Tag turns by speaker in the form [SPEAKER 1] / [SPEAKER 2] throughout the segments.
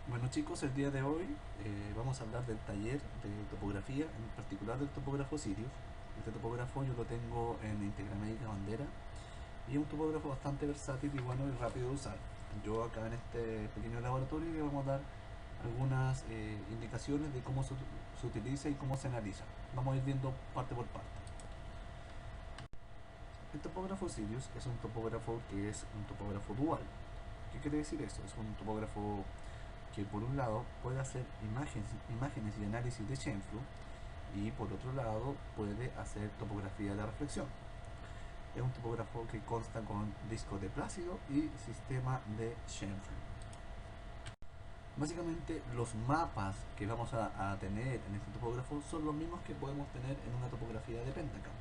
[SPEAKER 1] Bueno chicos, el día de hoy vamos a hablar del taller de topografía, en particular del topógrafo Sirius. Este topógrafo yo lo tengo en Integramédica Bandera y es un topógrafo bastante versátil y bueno y rápido de usar. Yo acá en este pequeño laboratorio le vamos a dar algunas indicaciones de cómo se utiliza y cómo se analiza. Vamos a ir viendo parte por parte. El topógrafo Sirius es un topógrafo que es un topógrafo dual. ¿Qué quiere decir eso? Es un topógrafo que por un lado puede hacer imágenes y análisis de Shenflu y por otro lado puede hacer topografía de reflexión. Es un topógrafo que consta con disco de Plácido y sistema de Shenflu. Básicamente los mapas que vamos a tener en este topógrafo son los mismos que podemos tener en una topografía de Pentacam,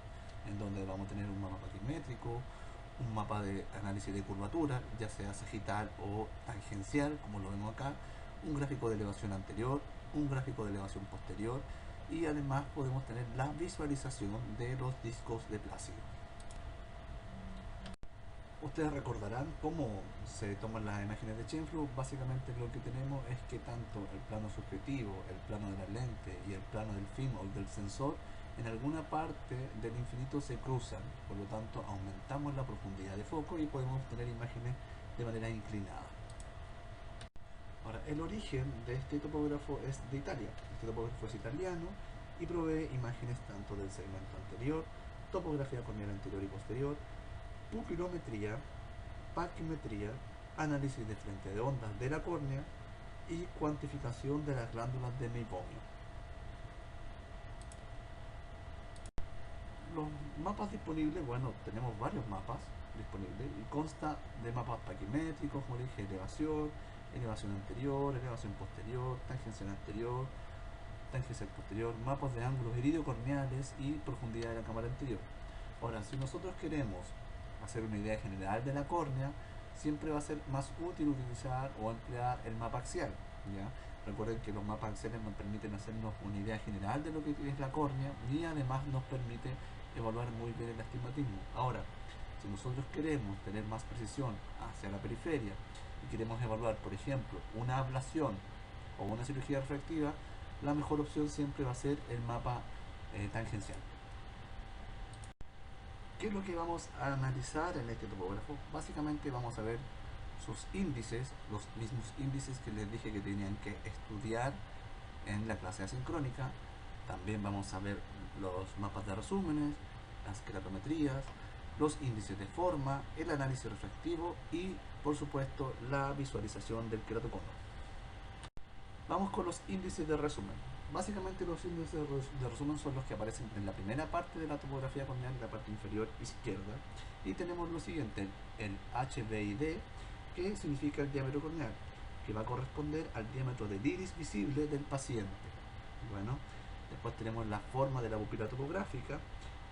[SPEAKER 1] en donde vamos a tener un mapa paquimétrico, un mapa de análisis de curvatura, ya sea sagital o tangencial, como lo vemos acá, un gráfico de elevación anterior, un gráfico de elevación posterior y además podemos tener la visualización de los discos de Plácido. Ustedes recordarán cómo se toman las imágenes de Chenflu. Básicamente lo que tenemos es que tanto el plano subjetivo, el plano de la lente y el plano del film o del sensor en alguna parte del infinito se cruzan, por lo tanto aumentamos la profundidad de foco y podemos obtener imágenes de manera inclinada. Ahora, el origen de este topógrafo es de Italia. Este topógrafo es italiano y provee imágenes tanto del segmento anterior, topografía corneal anterior y posterior, pupilometría, paquimetría, análisis de frente de ondas de la córnea y cuantificación de las glándulas de Meibomian. Los mapas disponibles, bueno, tenemos varios mapas disponibles y consta de mapas paquimétricos, como dije, elevación, elevación anterior, elevación posterior, tangencial anterior, tangencial posterior, mapas de ángulos iridio-corneales y profundidad de la cámara anterior. Ahora, si nosotros queremos hacer una idea general de la córnea, siempre va a ser más útil utilizar o emplear el mapa axial, ¿ya? Recuerden que los mapas axiales nos permiten hacernos una idea general de lo que es la córnea y además nos permite evaluar muy bien el astigmatismo. Ahora, si nosotros queremos tener más precisión hacia la periferia y queremos evaluar, por ejemplo, una ablación o una cirugía refractiva, la mejor opción siempre va a ser el mapa tangencial. ¿Qué es lo que vamos a analizar en este topógrafo? Básicamente vamos a ver sus índices, los mismos índices que les dije que tenían que estudiar en la clase asincrónica. También vamos a ver los mapas de resúmenes, las keratometrías, los índices de forma, el análisis refractivo y, por supuesto, la visualización del queratocono. Vamos con los índices de resumen. Básicamente los índices de resumen son los que aparecen en la primera parte de la topografía corneal, en la parte inferior izquierda. Y tenemos lo siguiente, el HBID, que significa el diámetro corneal, que va a corresponder al diámetro del iris visible del paciente. Bueno, después tenemos la forma de la pupila topográfica,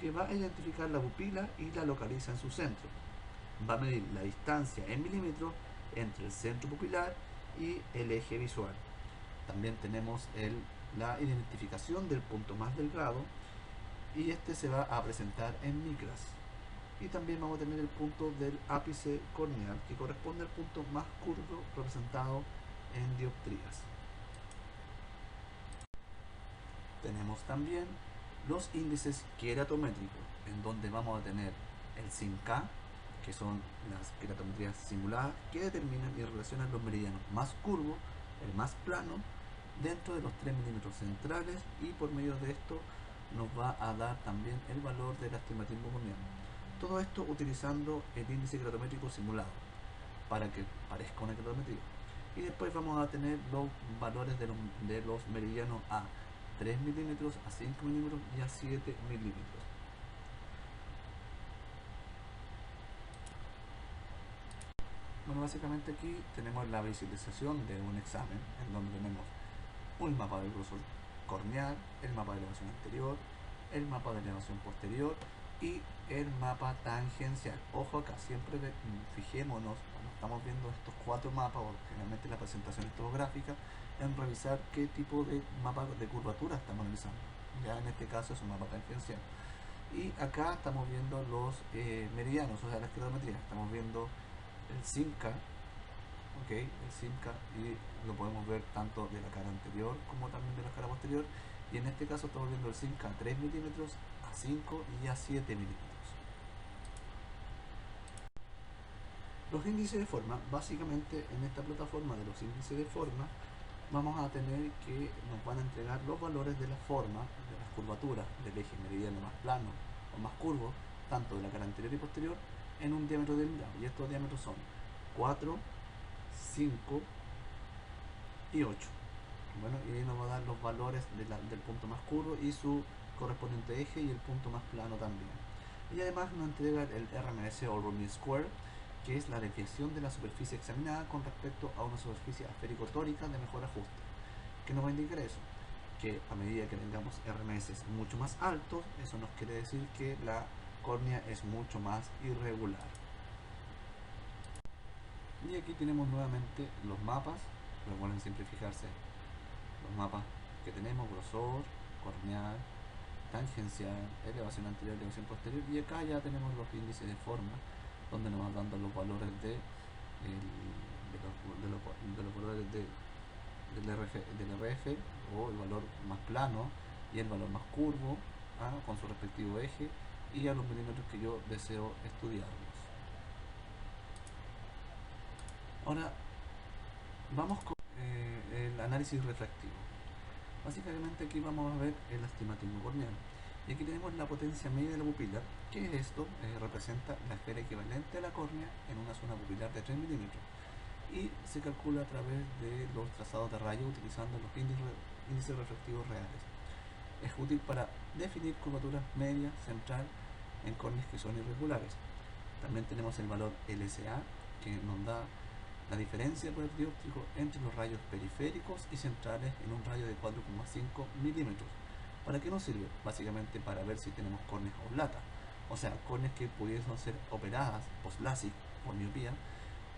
[SPEAKER 1] que va a identificar la pupila y la localiza en su centro. Va a medir la distancia en milímetros entre el centro pupilar y el eje visual. También tenemos la identificación del punto más delgado y este se va a presentar en micras. Y también vamos a tener el punto del ápice corneal, que corresponde al punto más curvo representado en dioptrías. Tenemos también los índices queratométricos, en donde vamos a tener el SINK, que son las queratometrías simuladas, que determinan y relacionan los meridianos más curvos, el más plano, dentro de los 3 milímetros centrales, y por medio de esto nos va a dar también el valor del astigmatismo corneal. Todo esto utilizando el índice queratométrico simulado para que parezca una queratometría. Y después vamos a tener los valores de los meridianos a 3 milímetros, a 5 milímetros y a 7 milímetros. Bueno, básicamente aquí tenemos la visualización de un examen en donde tenemos un mapa del grosor corneal, el mapa de elevación anterior, el mapa de elevación posterior y el mapa tangencial. Ojo acá, siempre fijémonos cuando estamos viendo estos 4 mapas, o generalmente la presentación topográfica, en revisar qué tipo de mapa de curvatura estamos analizando. Ya en este caso es un mapa tangencial. Y acá estamos viendo los meridianos, o sea, las queratometrías. Estamos viendo el SINCA, ¿ok? El SIMCA, y lo podemos ver tanto de la cara anterior como también de la cara posterior, y en este caso estamos viendo el SIMCA a 3 milímetros, a 5 y a 7 milímetros. Los índices de forma, básicamente en esta plataforma de los índices de forma vamos a tener que nos van a entregar los valores de la forma, de las curvaturas del eje meridiano más plano o más curvo, tanto de la cara anterior y posterior, en un diámetro determinado, y estos diámetros son 4, 5 y 8. Bueno, y ahí nos va a dar los valores del punto más curvo y su correspondiente eje, y el punto más plano también. Y además nos entrega el RMS o Root Mean Square, que es la desviación de la superficie examinada con respecto a una superficie esférico-tórica de mejor ajuste. ¿Qué nos va a indicar eso? Que a medida que tengamos RMS mucho más altos, eso nos quiere decir que la córnea es mucho más irregular. Y aquí tenemos nuevamente los mapas. Recuerden siempre fijarse los mapas que tenemos: grosor, corneal, tangencial, elevación anterior, elevación posterior, y acá ya tenemos los índices de forma, donde nos van dando los valores de los valores del RF, o el valor más plano y el valor más curvo, con su respectivo eje, y a los milímetros que yo deseo estudiarlos. Ahora vamos con el análisis refractivo. Básicamente aquí vamos a ver el astigmatismo corneal. Y aquí tenemos la potencia media de la pupila, que esto representa la esfera equivalente a la córnea en una zona pupilar de 3 milímetros. Y se calcula a través de los trazados de rayos utilizando los índices refractivos reales. Es útil para definir curvaturas media, central en córneas que son irregulares. También tenemos el valor LSA, que nos da la diferencia de poder dióptrico entre los rayos periféricos y centrales en un radio de 4,5 milímetros. ¿Para qué nos sirve? Básicamente para ver si tenemos córneas oblatas, o sea, córneas que pudiesen ser operadas post-LASIK por miopía,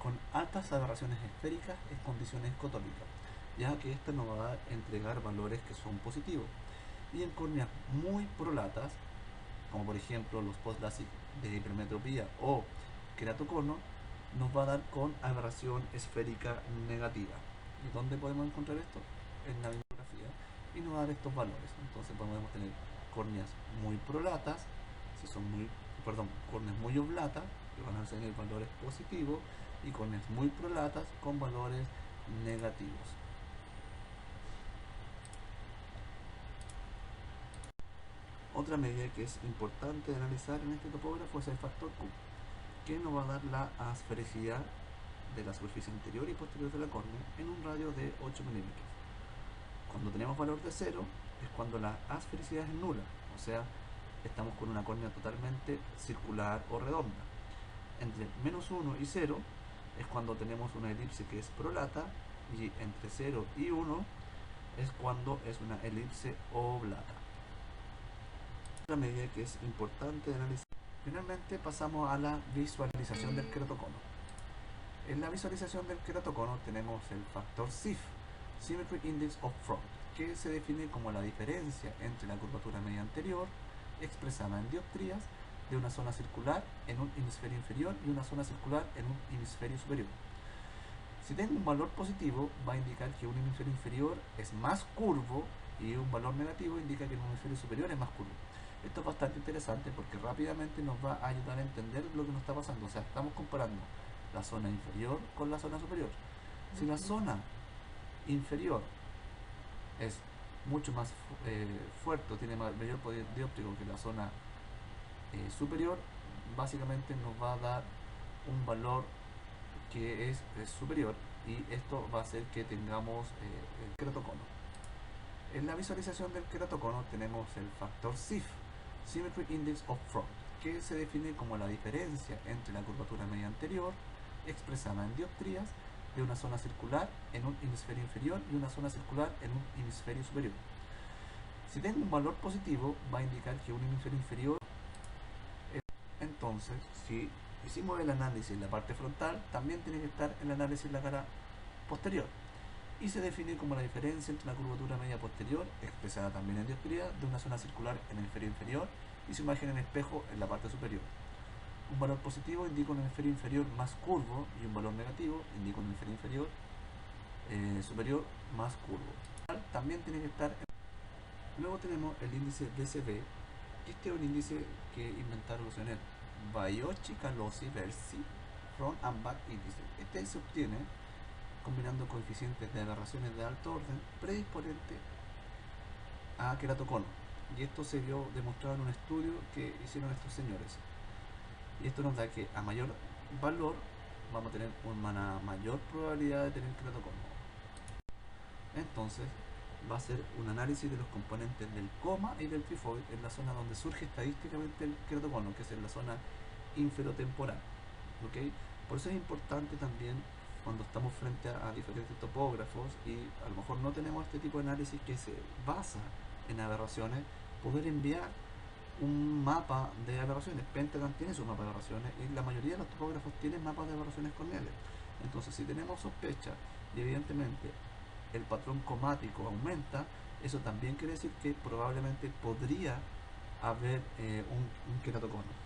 [SPEAKER 1] con altas aberraciones esféricas en condiciones escotópicas, ya que esto nos va a entregar valores que son positivos. Y en córneas muy prolatas, como por ejemplo los post-LASIK de hipermetropía o queratocono, nos va a dar con aberración esférica negativa. ¿Y dónde podemos encontrar esto? En la bibliografía, y nos va a dar estos valores. Entonces podemos tener córneas muy prolatas, córneas muy oblatas, que van a tener valores positivos, y córneas muy prolatas con valores negativos. Otra medida que es importante analizar en este topógrafo es el factor Q, que nos va a dar la asfericidad de la superficie anterior y posterior de la córnea en un radio de 8 milímetros. Cuando tenemos valor de 0 es cuando la asfericidad es nula, o sea, estamos con una córnea totalmente circular o redonda. Entre menos 1 y 0 es cuando tenemos una elipse que es prolata, y entre 0 y 1 es cuando es una elipse oblata. Otra medida que es importante analizar. Finalmente pasamos a la visualización del queratocono. En la visualización del queratocono tenemos el factor SIF, Symmetry Index of Front, que se define como la diferencia entre la curvatura media anterior, expresada en dioptrías, de una zona circular en un hemisferio inferior y una zona circular en un hemisferio superior. Si tengo un valor positivo, va a indicar que un hemisferio inferior es más curvo, y un valor negativo indica que el hemisferio superior es más curvo. Esto es bastante interesante porque rápidamente nos va a ayudar a entender lo que nos está pasando. O sea, estamos comparando la zona inferior con la zona superior. Si la zona inferior es mucho más fuerte, tiene mayor poder dióptrico que la zona superior, básicamente nos va a dar un valor que es superior, y esto va a hacer que tengamos el queratocono. En la visualización del queratocono tenemos el factor SIF, Symmetry Index of Front, que se define como la diferencia entre la curvatura media anterior, expresada en dioptrías, de una zona circular en un hemisferio inferior y una zona circular en un hemisferio superior. Si tengo un valor positivo, va a indicar que un hemisferio inferior. Entonces, si hicimos el análisis en la parte frontal, también tiene que estar el análisis en la cara posterior, y se define como la diferencia entre la curvatura media posterior, expresada también en dioptría, de una zona circular en el hemisferio inferior y su imagen en espejo en la parte superior. Un valor positivo indica un hemisferio inferior más curvo y un valor negativo indica un hemisferio inferior superior más curvo. También tiene que estar. Luego tenemos el índice BCB. Este es un índice que inventaron los señores Baiocchi, Calossi, Versi, Front and Back índice. Este se obtiene combinando coeficientes de aberraciones de alto orden predisponente a queratocono. Y esto se vio demostrado en un estudio que hicieron estos señores. Y esto nos da que a mayor valor vamos a tener una mayor probabilidad de tener queratocono. Entonces va a ser un análisis de los componentes del coma y del trifoid en la zona donde surge estadísticamente el queratocono, que es en la zona inferotemporal. ¿Okay? Por eso es importante también cuando estamos frente a diferentes topógrafos y a lo mejor no tenemos este tipo de análisis que se basa en aberraciones, poder enviar un mapa de aberraciones. Pentagon tiene su mapa de aberraciones y la mayoría de los topógrafos tienen mapas de aberraciones corneales. Entonces, si tenemos sospecha y evidentemente el patrón comático aumenta, eso también quiere decir que probablemente podría haber un queratocono.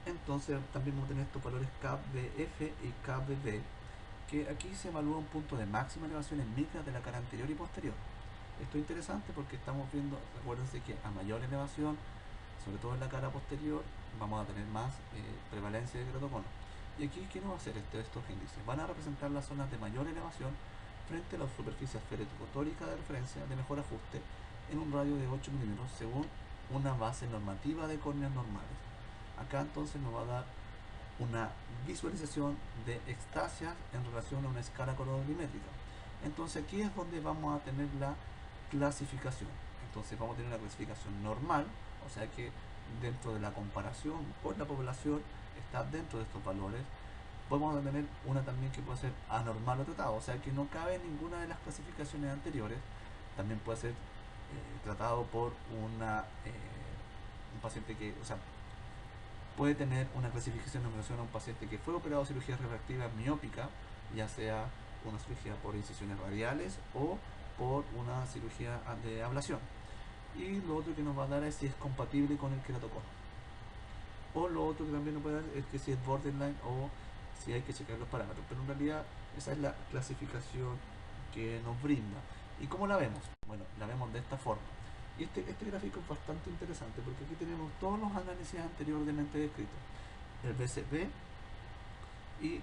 [SPEAKER 1] Entonces también vamos a tener estos valores KBF y KBD, que aquí se evalúa un punto de máxima elevación en micras de la cara anterior y posterior. Esto es interesante porque estamos viendo, recuérdense que a mayor elevación, sobre todo en la cara posterior, vamos a tener más prevalencia de queratocono. Y aquí, ¿qué nos va a hacer estos índices? Van a representar las zonas de mayor elevación frente a la superficie esferico-tórica de referencia de mejor ajuste en un radio de 8 milímetros según una base normativa de córneas normales. Acá entonces nos va a dar una visualización de extasias en relación a una escala colorimétrica. Entonces aquí es donde vamos a tener la clasificación. Entonces vamos a tener una clasificación normal, o sea que dentro de la comparación con la población está dentro de estos valores. Podemos tener una también que puede ser anormal o tratado, o sea que no cabe en ninguna de las clasificaciones anteriores. También puede ser tratado por un paciente que, o sea, puede tener una clasificación en relación a un paciente que fue operado de cirugía refractiva miópica, ya sea una cirugía por incisiones radiales o por una cirugía de ablación. Y lo otro que nos va a dar es si es compatible con el queratocono. O lo otro que también nos puede dar es que si es borderline o si hay que checar los parámetros. Pero en realidad esa es la clasificación que nos brinda. ¿Y cómo la vemos? Bueno, la vemos de esta forma. Y este gráfico es bastante interesante porque aquí tenemos todos los análisis anteriormente descritos. El BCP, y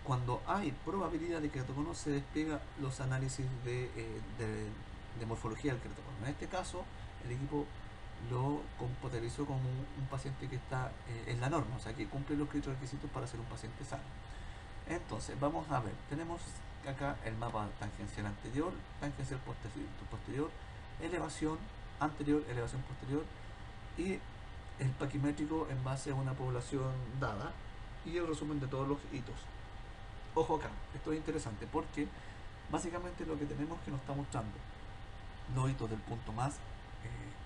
[SPEAKER 1] cuando hay probabilidad de queratocono se despliega los análisis de morfología del queratocono. En este caso, el equipo lo compatibilizó con un paciente que está en la norma, o sea que cumple los requisitos para ser un paciente sano. Entonces, vamos a ver, tenemos acá el mapa tangencial anterior, tangencial posterior, elevación anterior, elevación posterior y el paquimétrico en base a una población dada y el resumen de todos los hitos. Ojo acá, esto es interesante porque básicamente lo que tenemos que nos está mostrando los hitos del punto más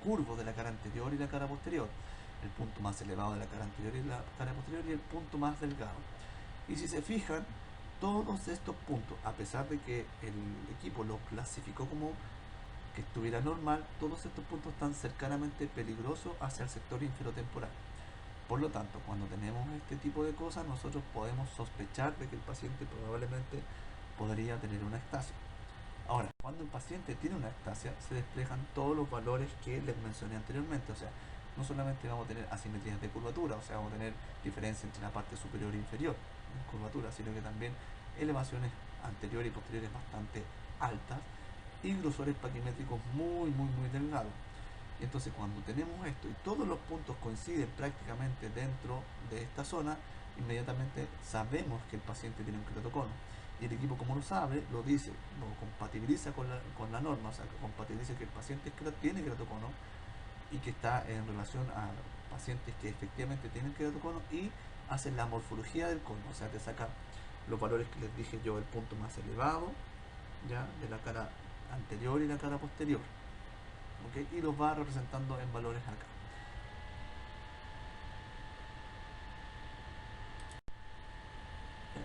[SPEAKER 1] curvo de la cara anterior y la cara posterior, el punto más elevado de la cara anterior y la cara posterior y el punto más delgado. Y si se fijan, todos estos puntos, a pesar de que el equipo lo clasificó como que estuviera normal, todos estos puntos están cercanamente peligrosos hacia el sector inferotemporal. Por lo tanto, cuando tenemos este tipo de cosas, nosotros podemos sospechar de que el paciente probablemente podría tener una ectasia. Ahora, cuando el paciente tiene una ectasia, se despliegan todos los valores que les mencioné anteriormente. O sea, no solamente vamos a tener asimetrías de curvatura, o sea, vamos a tener diferencia entre la parte superior e inferior en curvatura, sino que también elevaciones anteriores y posteriores bastante altas y grosores paquimétricos muy delgados. Entonces, cuando tenemos esto y todos los puntos coinciden prácticamente dentro de esta zona, inmediatamente sabemos que el paciente tiene un queratocono. Y el equipo, como lo sabe, lo dice, lo compatibiliza con la norma, o sea, que compatibiliza que el paciente tiene queratocono y que está en relación a pacientes que efectivamente tienen queratocono y hacen la morfología del cono, o sea, te saca los valores que les dije yo, el punto más elevado, ya, de la cara anterior y la cara posterior. ¿Okay? Y los va representando en valores acá.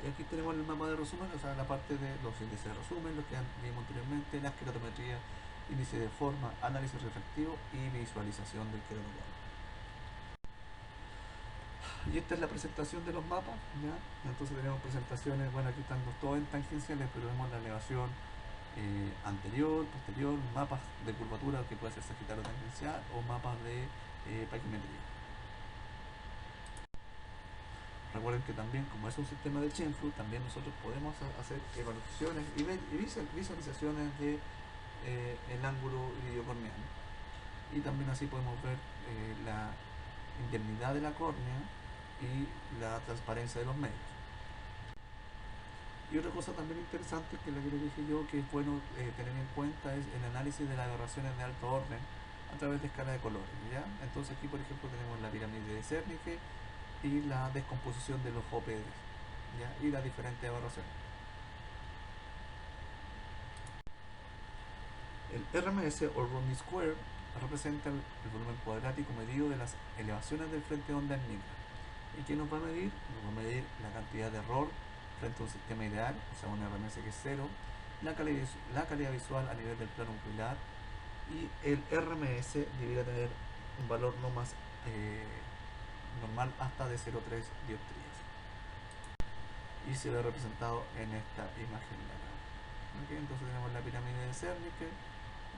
[SPEAKER 1] Y aquí tenemos el mapa de resumen, o sea, la parte de los índices de resumen, los que vimos anteriormente, las queratometrías, índice de forma, análisis refractivo y visualización del queratocono. Y esta es la presentación de los mapas, ¿ya? Entonces tenemos presentaciones, bueno, aquí están todos en tangenciales, pero vemos la elevación anterior, posterior, mapas de curvatura que puede ser sagitario tangencial o mapas de paquimetría. Recuerden que también, como es un sistema de Chenfu, también nosotros podemos hacer evaluaciones y visualizaciones de el ángulo iliocorneal. Y también así podemos ver la indemnidad de la córnea y la transparencia de los medios. Y otra cosa también interesante que le dije yo que es bueno tener en cuenta es el análisis de las aberraciones de alto orden a través de escala de colores, ¿ya? Entonces aquí por ejemplo tenemos la pirámide de Zernike y la descomposición de los OPDs, ¿ya? Y las diferentes aberraciones. El RMS o Rounding Square representa el volumen cuadrático medido de las elevaciones del frente de onda en micra. ¿Y qué nos va a medir? Nos va a medir la cantidad de error frente a un sistema ideal, o sea, un RMS que es cero, la calidad visual a nivel del plano ocular, y el RMS debería tener un valor no más normal hasta de 0,3 dioptrías. Y se ve representado en esta imagen de acá. ¿Okay? Entonces tenemos la pirámide de Zernike,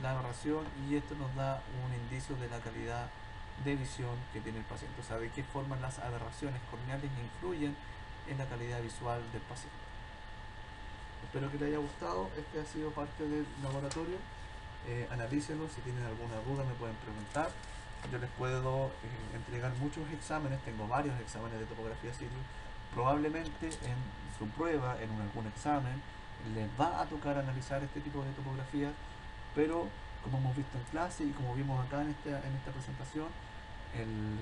[SPEAKER 1] la aberración, y esto nos da un indicio de la calidad de visión que tiene el paciente, o sea, de qué forma las aberraciones corneales influyen en la calidad visual del paciente. Espero que les haya gustado. Este ha sido parte del laboratorio. Analícenlo, si tienen alguna duda me pueden preguntar. Yo les puedo entregar muchos exámenes, tengo varios exámenes de topografía Sirius. Probablemente en su prueba, en algún examen, les va a tocar analizar este tipo de topografía, pero como hemos visto en clase y como vimos acá en esta presentación,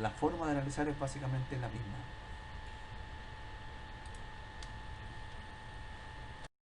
[SPEAKER 1] la forma de analizar es básicamente la misma.